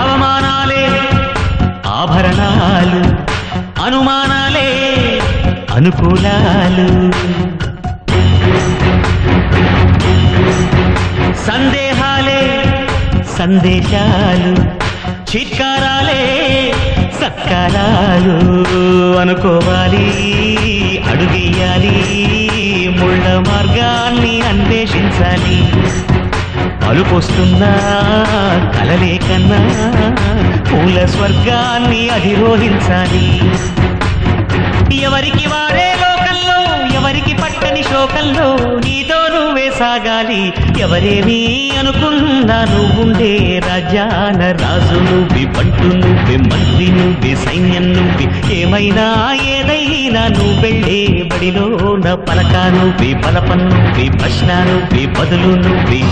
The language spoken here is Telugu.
అవమానాలే ఆభరణాలు, అనుమానాలే అనుకూలాలు, సందేహాలే సందేశాలు, చిత్కారాలే సత్కారాలు. అనుకోవాలి, అడుగేయాలి, ముళ్ళ మార్గాన్ని అన్వేషించాలి. అలుపొస్తున్నా కలలే కన్నా పూల స్వర్గాన్ని అధిరోహించాలి. ఎవరికి వాడే లోకంలో, ఎవరికి పట్టని శోకంలో నీతో నువ్వే సాగాలి. ఎవరేమీ అనుకున్నా నువ్వుండే రాజ్యాన రాజు నువ్వే, బంటు నువ్వే, మంత్రి నువ్వే, సైన్యం నువ్వే. ఏమైనా ఏదైనా నువ్వెళ్ళే బడిలో నా పలక నువ్వే, బలపం నువ్వే, ప్రశ్న నువ్వే, బదులు నువ్వే.